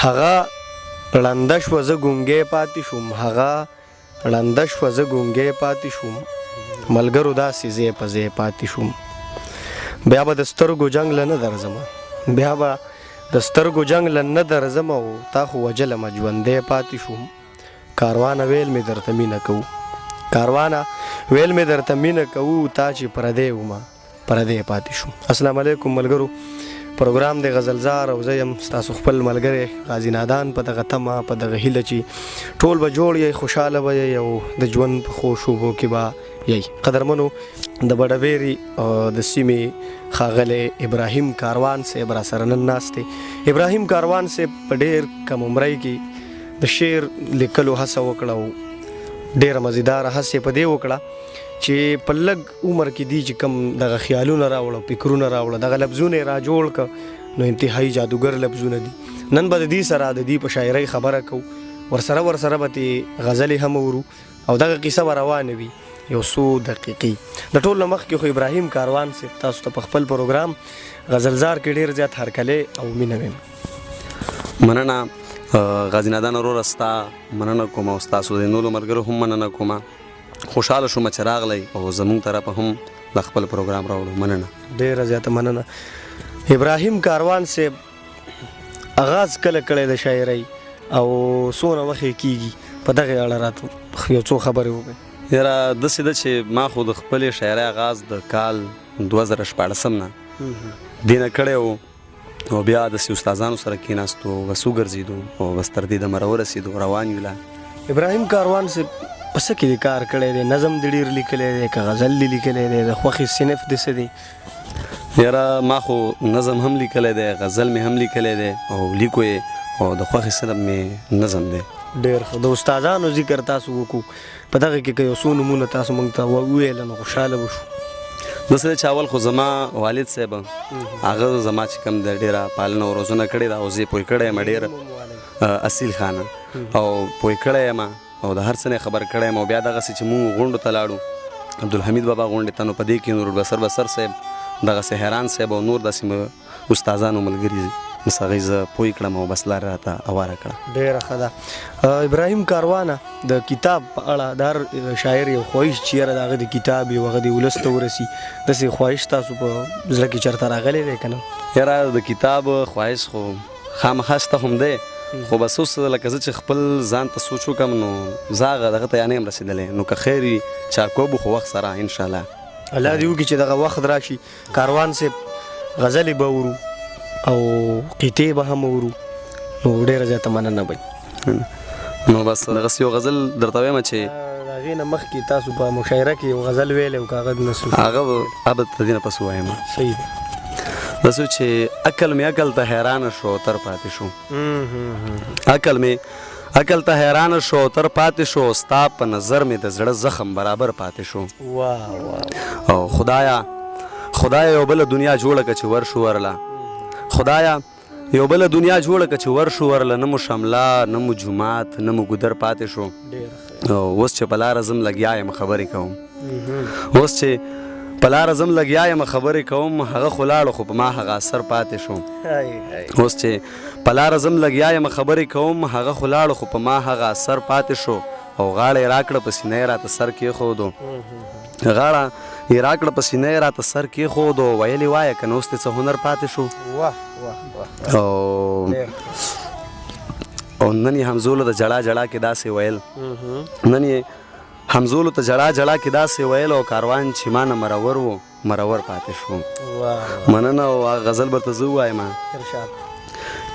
هغه ړنده شوه زه ګونګی پاتې شوم، هغه ړنده شوه زه ګونګی پاتې شوم، ملګرو داسې ځای په ځای پاتې شوم. بیا به د سترګو جنګ له نه درځمه، بیا به د سترګو جنګ له نه درځمه او تا خو وجلمه ژوندی پاتې شوم. کاروانه ویل مې درته مینه کوو، کاروانه ویل مې درته مینه کوو، تا چې پردی ومه پردی پاتې شوم. السلام علیکم ملګرو، پروګرام د غزلزار او زه یم ستاسو خپل ملګری غازي نادان په دغه تمه په دغه هیله چې ټول به جوړ یې، خوشحاله به یې او د ژوند په ښو شوبو کې به یې. قدرمنو د بډبیري او د سیمې ښاغلی ابراهیم کاروان صاحب را سره نن ناست دی. ابراهیم کاروان صاحب په ډېر کم عمرۍ کې د شعر لیکلو هڅه وکړه او ډېره مزیداره هڅه په دې وکړه چې په لږ عمر کې دی چې کم دغه خیالونه راوړه، فکرونه راوړه، دغه لفظونه یې را جوړ کړه، نو انتهایی جادوګر لفظونه دي. نن به د دې سره د دې په شاعرۍ خبره کوو، ورسره به ترې غزلې هم اورو او دغه کیسه به روانه وي یو څو دقیقې. د ټول نه مخکې خو ابراهیم کاروان صاحب تاسو ته په خپل پروګرام غزلزار کې ډېر زیات هرکلی او مینه ویم. مننه غازي نادان وروره، ستا مننه کوم او ستاسو د نورو ملګرو هم مننه کوم. خوشحاله شوم چې راغلی او زموږ طرفه هم د خپل پروګرام راوړو. مننه، ډېره زیاته مننه. ابراهیم کاروان صاحب آغاز کله کړی د شاعرۍ او څومره وخت یې کېږي؟ په دغې اړه راته یو څو خبرې وکړئ. یاره داسې ده چې ما خو د خپلې شاعرۍ آغاز د کال 2014 نه دې نه کړی و او بیا داسې استادانو سره کېناستو، بس وګرځېدو او بس تر دې دمه راورسېدو، روان یو. لا ابراهیم کاروان صاحب په څه کې دې کار کړی دی؟ نظم دې ډېر لیکلی دی که غزل دې لیکلی دی؟ د خوښې صنف دې څه دی؟ یاره ما خو نظم هم لیکلی دی، غزل مې هم لیکلی دی او لیکو یې، او د خوښې صنف مې نظم دی. ډېر ښه. د استادانو ذکر تاسو وکړو، په دغه کې که یو څو نومونه تاسو موږ ته وویل نو خوشحاله به شو. داسې ده چې اول خو زما والد صاحب هغه زما چې کوم د ډېره پالنه او روزنه کړې ده او زه یې پوه کړی یم ډېر اصیل خانه او پوه کړی یم او د هر څه نه خبر کړی یم. او بیا دغسې چې مونږ غونډو ته لاړو، عبدالحمید بابا غونډې ته، نو په دې کې نور بسر صاحب، دغسې حیران صاحب او نور داسې استادانو ملګري بس هغوی زه پوه کړم او بس لاره راته هواره کړه. ډېره ښه ده. ابراهیم کاروانه د کتاب په اړه د هر شاعر یو خواهش چې یاره د هغه د کتاب یو هغه د ولس ته ورسي، داسې خواهش تاسو په زړه کې چېرته راغلی دی که نه؟ یاره د کتاب خواهش خو خامخا شته هم دی، خو بس اوس لکه زه چې خپل ځان ته سوچ وکړم نو زه هغه دغه ته یا نه یم رسېدلی، نو که خیر وي چاکوب خو وخت سره انشاءالله الله دې وکړي چې دغه وخت راشي، کاروان صاحب غزلې به اورو او قطعې به هم اورو، نو ډېره زیاته مننه به. نو بس دغسې یو غزل درته وایم چې د هغې نه مخکې تاسو په مشاعره کې یو غزل ویلی و که هغه نسو هغه به د دې نه پس ووایم. صحیح ده. داسې چې عقل مې عقل ته حیرانه شو تر پاتې شو، عقل مې عقل ته حیرانه شو تر پاتې شو، ستا په نظر مې د زړه زخم برابر پاتې شو. او خدایا یو بله دنیا جوړه که چې ورشو ورله، خدایا یو بله دنیا جوړه که چې ورشو ورله، نه مو شمله نه مو جومات نه مو ګودر پاتې شو. اوس چې په لاره ځم لګیا یم خبرې کوم، اوس چې په لاره ځم لګیا یم خبرې کوم، هغه خو لاړو خو په ما هغه اثر پاتې شو. اوس چې په لاره ځم لګیا یم خبرې کوم، هغه خو لاړو خو په ما هغه اثر پاتې شو. او غاړه یې راکړه په سینه یې راته سر کېښودو، غاړه یې راکړه په سینه یې راته سر کېښودو، ویلې وایه که نه اوس دې څه هنر پاتې شو. او نن یې همزولو د جړا جړا کې داسې ویل، نن یې همزولو ته جړا جړا کې داسې ویل، او کاروان چې ما نه مرور و مرور پاتې شو. مننه. او هغه غزل به ته زه ووایم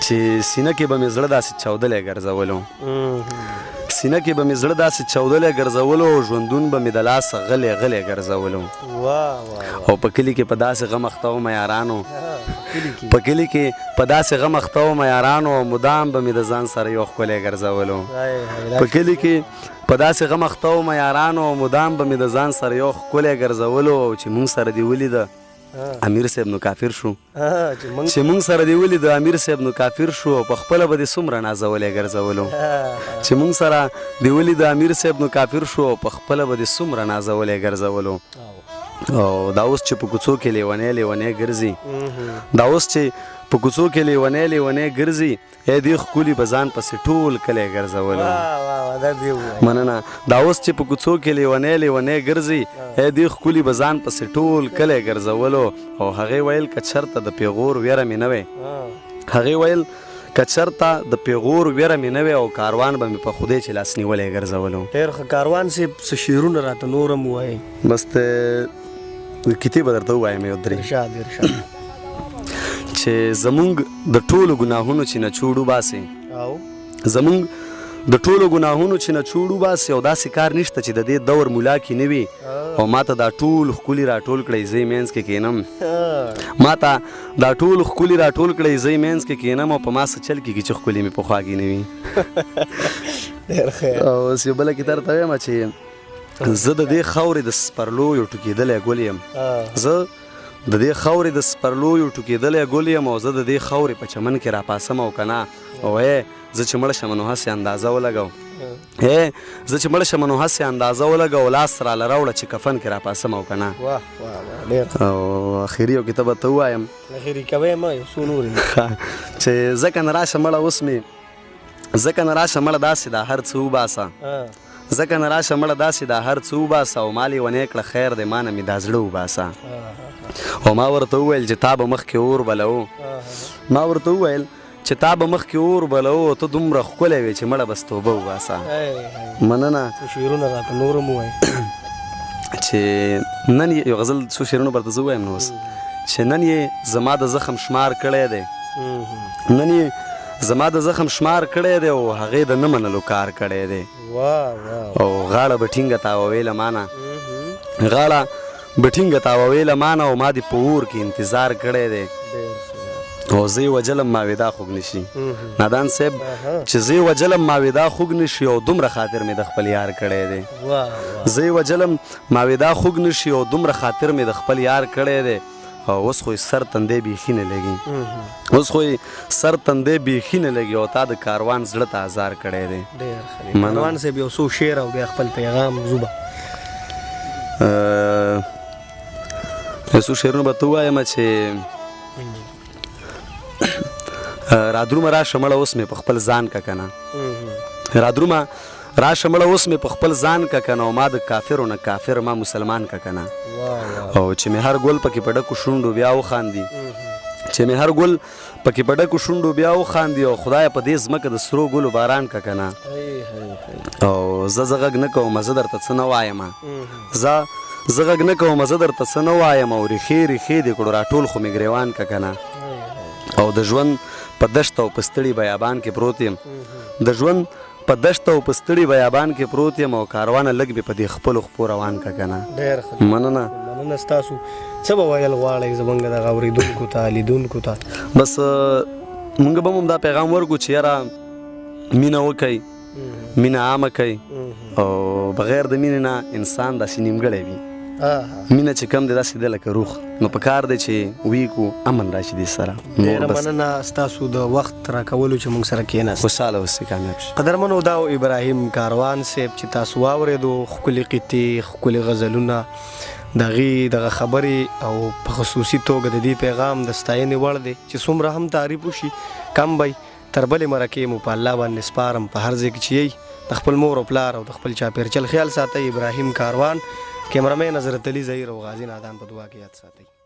چې سینه کې به مې زړه داسې چاودلی ګرځولو، سینه کې به مې زړه داسې چاودلی ګرځولو، ژوندون به مې د لاسه غلی غلی ګرځولو. او په کلي کې په داسې غم اخته وم یارانو، په کلي کې په داسې غم اخته وم یارانو، مدام به مې د ځان سره یو ښکلی ګرځولو. په کلي کې په داسې غم اخته وم یارانو، مدام به مې د ځان سره یو ښکلی ګرځولو. او چې مونږ سره دې ولیده امیر صاحب نو کافر شو، چې مونږ سره دې ولید امیر صاحب نو کافر شو، په خپله به دې څومره نازولی ګرځولو. چې مونږ سره دې ولید امیر صاحب نو کافر شو، په خپله به دې څومره نازولی ګرځولو. او دا اوس چې په کوڅو کې لیونی لیونی ګرځي، دا اوس چې په کوڅو کې لیونی لیونی ګرځي ای دې ښکلي به ځان پسې ټول کلی ګرځولو مننه دا اوس چې په کوڅو کې لیونی لیونی ګرځي ای دې ښکلي به ځان پسې ټول کلی ګرځولو او هغې ویل که چېرته د پیغور ویره مې نه وی هغې ویل که چېرته د پیغور ویره مې نه وی او کاروان به مې په خدای چې لاس نیولی ګرځولو ډېر ښه کاروان صاحب څه شعرونه راته نور هم ووایئ بس ته کیتې به درته ووایم یو درې ارشاد ارشاد چې زمونږ د ټولو ګناهونو چې نچوړ وباسي او زمونږ د ټولو ګناهونو چې نچوړ وباسي او داسې کار نشته چې د دې دور مولا کې نه وي او ما ته دا ټول ښکلي راټول کړئ زه یې منځ کې کښېنم ما ته دا ټول ښکلي راټول کړئ زه یې منځ کې کښېنم او په ما څه چل کېږي چې ښکلي مې پخوا کې نه وي ډېر ښه او اوس یو بله کې درته وایم چې زه د دې خاورې د سپرلویو ټوکېدلی ګل یم زه د دې خاورې د سپرلویو ټوکېدلی ګل یم او زه د دې خاورې په چمن کې راپاسم او که نه او زه چې مړه شم نو هسې اندازه ولګو زه چې مړه شم نو هسې اندازه ولګو لاس راله راوړه چې کفن کې راپاسم او که نه او اخري یو کتاب ته ووایم اخري کوی ما یو څو نورې چې ځکه نه راشه مړه اوس مې ځکه نه راشه مړه داسې دا هر څه وباسه ځکه نه راشه مړه داسې دا هر څه وباسه او ما لیونی کړه خیر دی ما نه مې دا زړه وباسه او ما ورته وویل چې تا به مخکې اور بلو ما ورته وویل چې تا به مخکې اور بلو ته دومره ښکلی وې چې مړه بس توبه وباسه مننه شعرونه راته نور هم ووایي چې نن یو غزل څو شعرونه برته زه ووایم نو اوس چې نن یې زما د زخم شمار کړی دی نن یې زما د زخم شمار کړی دی او هغې د نه منلو کار کړی دی او غاړه به ټینګه تاووې له مانه غاړه به ټینګه تاووې له مانه او ما دې په اور کې انتظار کړی دی او زه یې وجلم ما وې دا خوږ نشي نادان صاحب چې زه یې وجلم ما وې دا خوږ نشي او دومره خاطر مې د خپل یار کړی دی زه یې وجلم ما وې دا خوږ نشي او دومره خاطر مې د خپل یار کړی دی او اوس خو یې سر تندی بیخي نه لګي اوس خو یې سر تندی بیخي نه لګي او تا د کاروان زړه ته ازار کړی دی کاروان صاحب یو څو شعر او بیا خپل پیغام زوبه یو څو شعرونه به ته ووایم چې رادرومه راشه مړه اوس مې په خپل ځان که که نه رادرومه راشه مړه اوس مې په خپل ځان که که نه او ما د کافرو نه کافر ما مسلمان که که نه او چې مې هر ګل پکې په ډکو شونډو بیا وخاندي چې مې هر ګل پکې په ډکو شونډو بیا وخاندي او خدایه په دې ځمکه د سرو ګلو باران که که نه او زه غږ نه کوم زه درته څه نه وایم زه غږ نه کوم زه درته څه نه وایم او ریښې ریښې دې کړو راټول خو مې ګریوان که که نه او د ژوند په دشت او په ستړي بیابان کې پروت یم د ژوند په دشت او په ستړي بیابان کې پروت یم او کاروانه لږ مې په دې خپلو خپو روان که که نه ډېر ښه مننه ستاسو څه به ویل غواړئ زموږ دغه اورېدونکو ته لیدونکو ته بس مونږ به هم دا پیغام ورکړو چې یاره مینه وکئ مینه عامه کوي او بغیر د مینې نه انسان داسې نیمګړی وي مینه چې کم دی داسې دی لکه روح نو په کار دی چې وی کو امن راشي دې سره ډېره مننه ستاسو د وخت راکولو چې موږ سره کښېناست خوشحاله اوسئ کامیاب شي قدرمنو دا ابراهیم کاروان صاحب چې تاسو واورېدو ښکلې قطعې ښکلې غزلونه د هغې دغه خبرې او په خصوصي توګه د دې پیغام د ستاینې وړ دی چې څومره هم تعریف وشي کم به تر بلې مرکې مو په الله باندې سپارم په هر ځای کې چې یئ د خپل مور او پلار او د خپل چاپېرچل خیال ساتئ ابراهیم کاروان کیمرامین حضرت علي ظهیر او غازی نادان په دعا کې یاد ساتئ